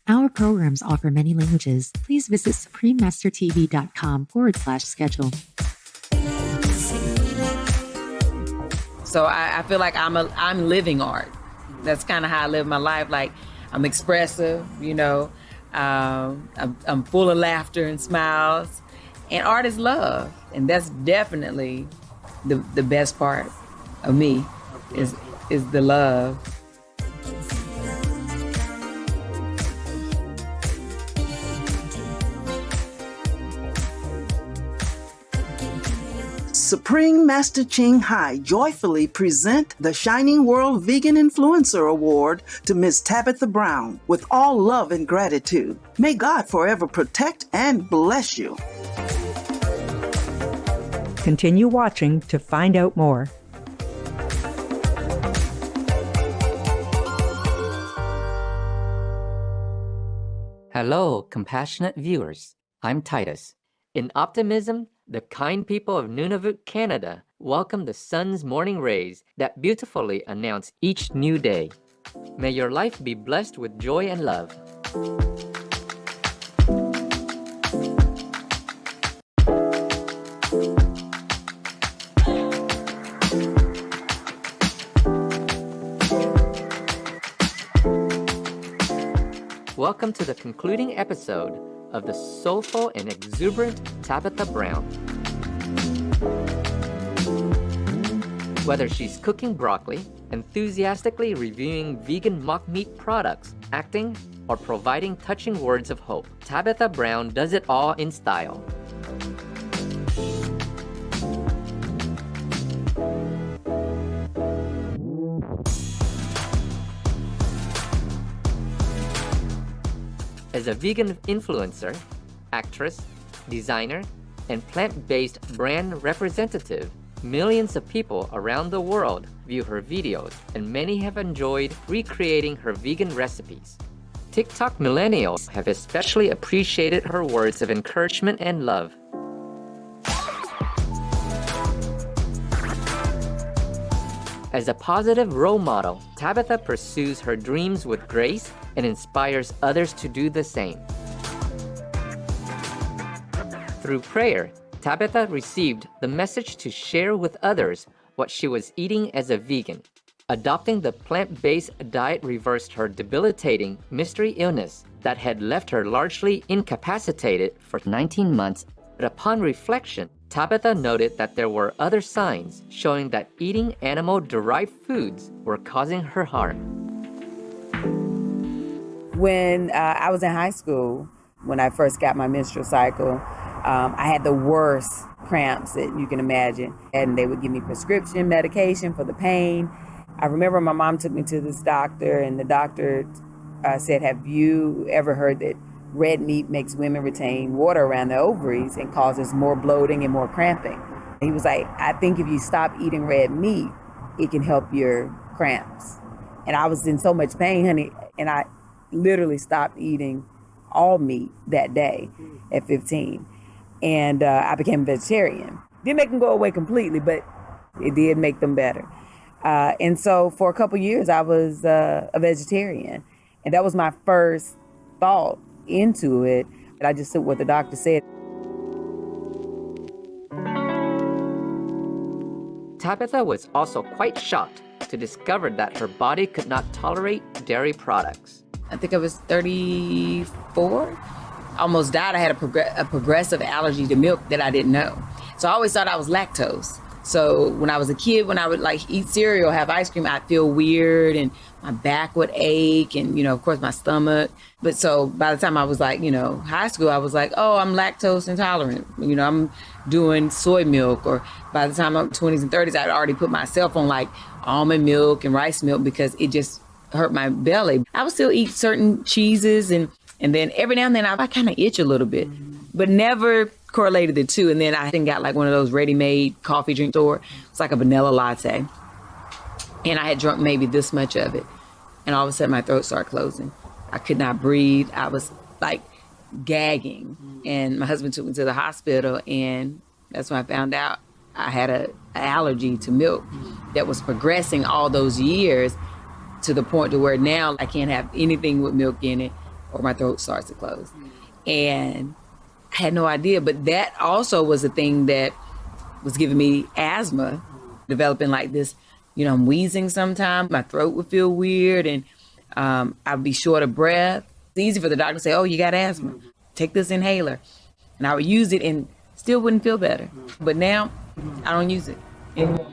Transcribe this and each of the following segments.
Our programs offer many languages. Please visit suprememastertv.com/schedule. So I feel like I'm living art. That's kind of how I live my life. Like, I'm expressive, I'm full of laughter and smiles. And art is love. And that's definitely the best part of me is the love. Supreme Master Ching Hai joyfully present the Shining World Vegan Influencer Award to Ms. Tabitha Brown with all love and gratitude. May God forever protect and bless you. Continue watching to find out more. Hello, compassionate viewers. I'm Titus. In optimism, the kind people of Nunavut, Canada, welcome the sun's morning rays that beautifully announce each new day. May your life be blessed with joy and love. Welcome to the concluding episode of the soulful and exuberant Tabitha Brown. Whether she's cooking broccoli, enthusiastically reviewing vegan mock meat products, acting, or providing touching words of hope, Tabitha Brown does it all in style. As a vegan influencer, actress, designer, and plant-based brand representative, millions of people around the world view her videos, and many have enjoyed recreating her vegan recipes. TikTok millennials have especially appreciated her words of encouragement and love. As a positive role model, Tabitha pursues her dreams with grace and inspires others to do the same. Through prayer, Tabitha received the message to share with others what she was eating as a vegan. Adopting the plant-based diet reversed her debilitating mystery illness that had left her largely incapacitated for 19 months. But upon reflection, Tabitha noted that there were other signs showing that eating animal-derived foods were causing her harm. When I was in high school, when I first got my menstrual cycle, I had the worst cramps that you can imagine. And they would give me prescription medication for the pain. I remember my mom took me to this doctor, and the doctor said, "Have you ever heard that red meat makes women retain water around their ovaries and causes more bloating and more cramping?" He was like, "I think if you stop eating red meat, it can help your cramps." And I was in so much pain, honey, and I literally stopped eating all meat that day at 15. And I became a vegetarian. Didn't make them go away completely, but it did make them better. And so for a couple years, I was a vegetarian. And that was my first thought into it. And I just took what the doctor said. Tabitha was also quite shocked to discover that her body could not tolerate dairy products. I think I was 34. Almost died. I had a progressive allergy to milk that I didn't know. So I always thought I was lactose. So when I was a kid, when I would eat cereal, have ice cream, I'd feel weird and my back would ache and, of course my stomach. But so by the time I was high school, I was like, oh, I'm lactose intolerant. I'm doing soy milk. Or by the time I'm 20s and 30s, I'd already put myself on almond milk and rice milk because it just hurt my belly. I would still eat certain cheeses and then every now and then I kind of itch a little bit, but never correlated the two. And then I got one of those ready-made coffee drink store. It's like a vanilla latte. And I had drunk maybe this much of it. And all of a sudden my throat started closing. I could not breathe. I was gagging. And my husband took me to the hospital, and that's when I found out I had an allergy to milk that was progressing all those years to the point to where now I can't have anything with milk in it. or my throat starts to close. And I had no idea, but that also was a thing that was giving me asthma, developing like this, I'm wheezing sometimes, my throat would feel weird, and I'd be short of breath. It's easy for the doctor to say, oh, you got asthma, take this inhaler. And I would use it and still wouldn't feel better. But now I don't use it anymore.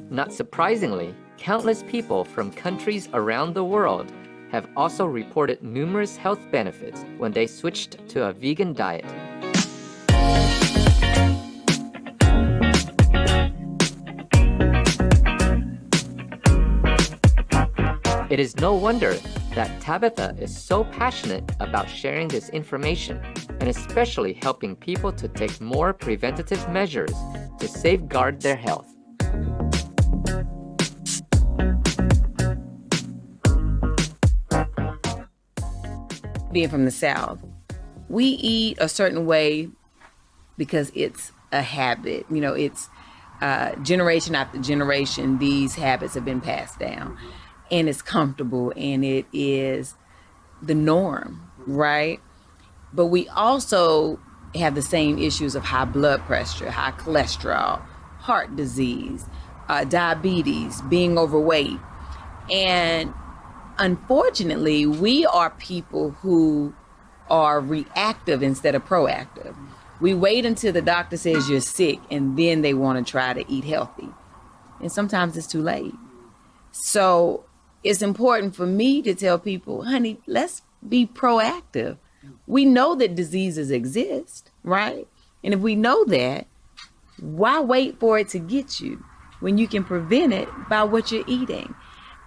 Not surprisingly, countless people from countries around the world have also reported numerous health benefits when they switched to a vegan diet. It is no wonder that Tabitha is so passionate about sharing this information and especially helping people to take more preventative measures to safeguard their health. Being from the South, we eat a certain way because it's a habit. It's generation after generation, these habits have been passed down. And it's comfortable and it is the norm, right? But we also have the same issues of high blood pressure, high cholesterol, heart disease, diabetes, being overweight. And unfortunately, we are people who are reactive instead of proactive. We wait until the doctor says you're sick and then they want to try to eat healthy. And sometimes it's too late. So it's important for me to tell people, honey, let's be proactive. We know that diseases exist, right? And if we know that, why wait for it to get you when you can prevent it by what you're eating?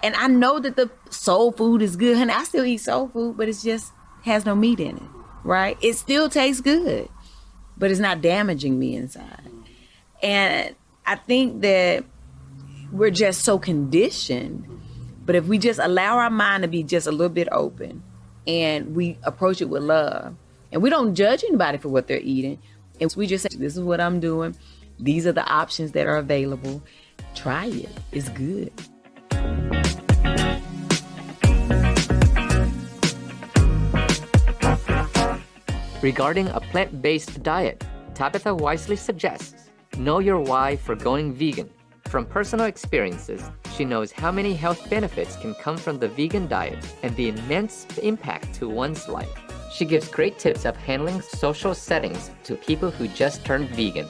And I know that the soul food is good, honey. I still eat soul food, but it just has no meat in it, right? It still tastes good, but it's not damaging me inside. And I think that we're just so conditioned. But if we just allow our mind to be just a little bit open and we approach it with love and we don't judge anybody for what they're eating, and we just say, this is what I'm doing. These are the options that are available. Try it. It's good. Regarding a plant-based diet, Tabitha wisely suggests, know your why for going vegan. From personal experiences, she knows how many health benefits can come from the vegan diet and the immense impact to one's life. She gives great tips of handling social settings to people who just turned vegan.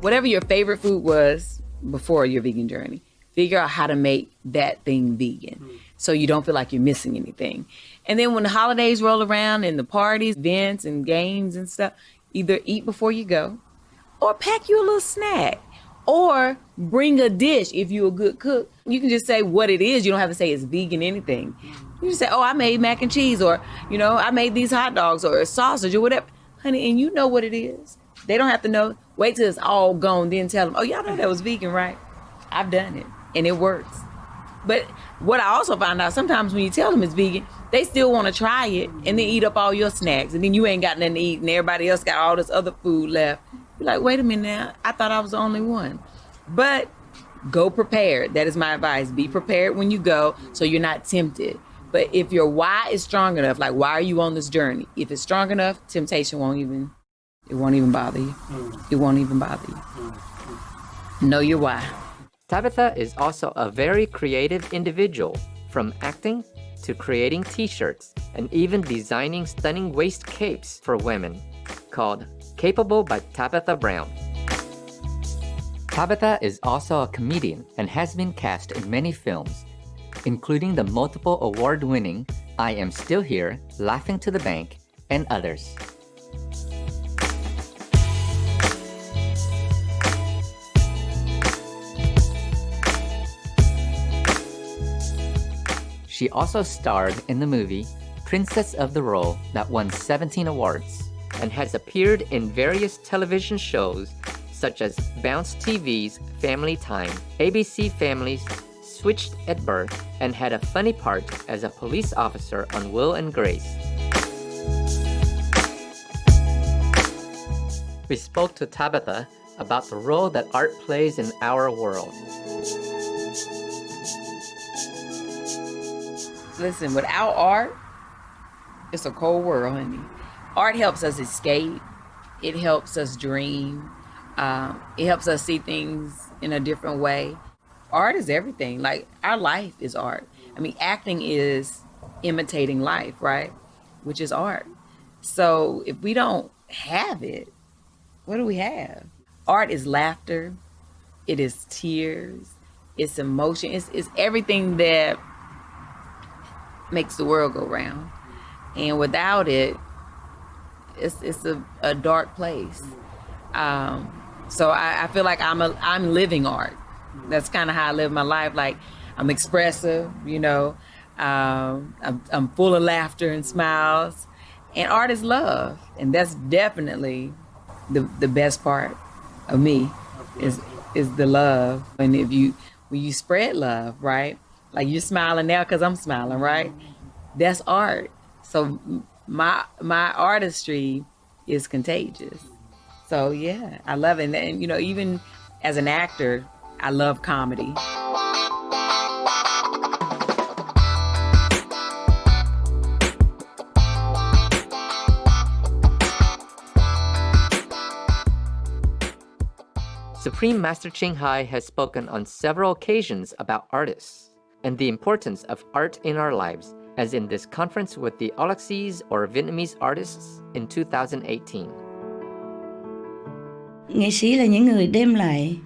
Whatever your favorite food was before your vegan journey, figure out how to make that thing vegan so you don't feel like you're missing anything. And then when the holidays roll around and the parties, events and games and stuff, either eat before you go or pack you a little snack or bring a dish if you're a good cook. You can just say what it is. You don't have to say it's vegan anything. You just say, oh, I made mac and cheese, or, I made these hot dogs or a sausage or whatever. Honey, and you know what it is. They don't have to know. Wait till it's all gone, then tell them, oh, y'all know that was vegan, right? I've done it. And it works. But what I also found out, sometimes when you tell them it's vegan, they still want to try it and then eat up all your snacks. And then you ain't got nothing to eat and everybody else got all this other food left. You're like, wait a minute now. I thought I was the only one. But go prepared. That is my advice. Be prepared when you go so you're not tempted. But if your why is strong enough, like why are you on this journey? If it's strong enough, temptation won't even bother you. It won't even bother you. Know your why. Tabitha is also a very creative individual, from acting to creating t-shirts and even designing stunning waist capes for women, called Capable by Tabitha Brown. Tabitha is also a comedian and has been cast in many films, including the multiple award-winning I Am Still Here, Laughing to the Bank, and others. She also starred in the movie Princess of the Role that won 17 awards and has appeared in various television shows such as Bounce TV's Family Time, ABC Family's Switched at Birth, and had a funny part as a police officer on Will and Grace. we spoke to Tabitha about the role that art plays in our world. Listen, without art, it's a cold world, honey. Art helps us escape. It helps us dream. It helps us see things in a different way. Art is everything. Like, our life is art. I mean, acting is imitating life, right? Which is art. So if we don't have it, what do we have? Art is laughter. It is tears. It's emotion. It's everything that makes the world go round. And without it, it's a dark place. So I feel like I'm living art. That's kind of how I live my life. Like, I'm expressive, you know. I'm full of laughter and smiles. And art is love. And that's definitely the best part of me is the love. And when you spread love, right? Like, you're smiling now because I'm smiling, right? That's art. So my artistry is contagious. So yeah, I love it. And you know, even as an actor, I love comedy. Supreme Master Ching Hai has spoken on several occasions about artists and the importance of art in our lives, as in this conference with the Alexis or Vietnamese artists in 2018. Nghệ sĩ là những người đem lại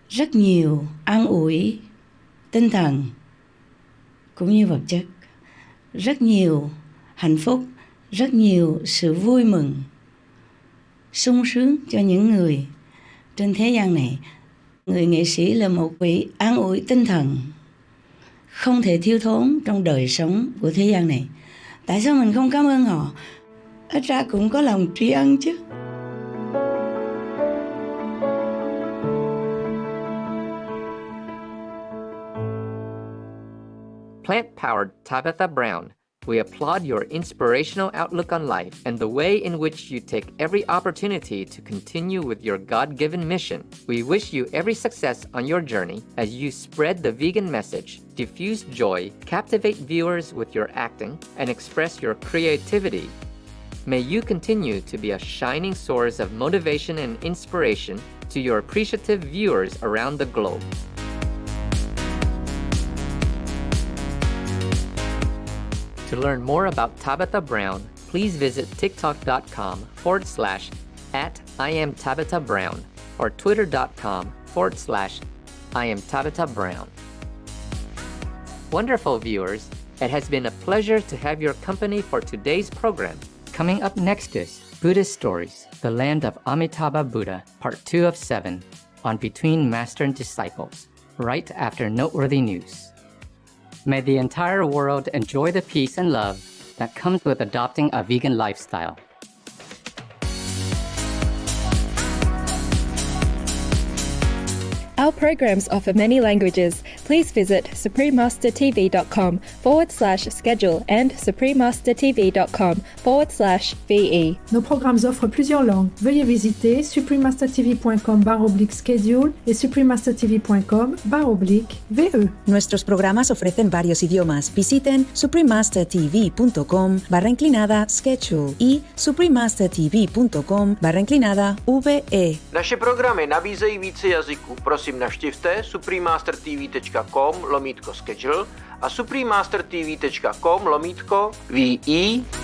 rất nhiều an ủi tinh thần cũng như vật chất, rất nhiều hạnh phúc, rất nhiều sự vui mừng, sung sướng cho những người trên thế gian này. Người nghệ sĩ là một vị an ủi tinh thần không thể thiếu thốn trong đời sống của thế gian này. Tại sao mình không cảm ơn họ? Ít ra cũng có lòng tri ân chứ. Plant-powered Tabitha Brown, we applaud your inspirational outlook on life and the way in which you take every opportunity to continue with your God-given mission. We wish you every success on your journey as you spread the vegan message, diffuse joy, captivate viewers with your acting, and express your creativity. May you continue to be a shining source of motivation and inspiration to your appreciative viewers around the globe. To learn more about Tabitha Brown, please visit tiktok.com/@IamTabithaBrown or twitter.com/IamTabithaBrown. Wonderful viewers, it has been a pleasure to have your company for today's program. Coming up next is Buddhist Stories, The Land of Amitabha Buddha, Part 2 of 7, on Between Master and Disciples, right after noteworthy news. May the entire world enjoy the peace and love that comes with adopting a vegan lifestyle. Our programs offer many languages. Please visit suprememastertv.com/schedule and suprememastertv.com/VE. Nos programmes offrent plusieurs langues. Veuillez visiter suprememastertv.com/schedule et suprememastertv.com/VE. Nuestros programas ofrecen varios idiomas. Visiten suprememastertv.com/schedule y suprememastertv.com/VE. Naše programy nabízejí více jazyků. Prosím, navštivte suprememastertv.com/schedule a suprememastertv.com/VE.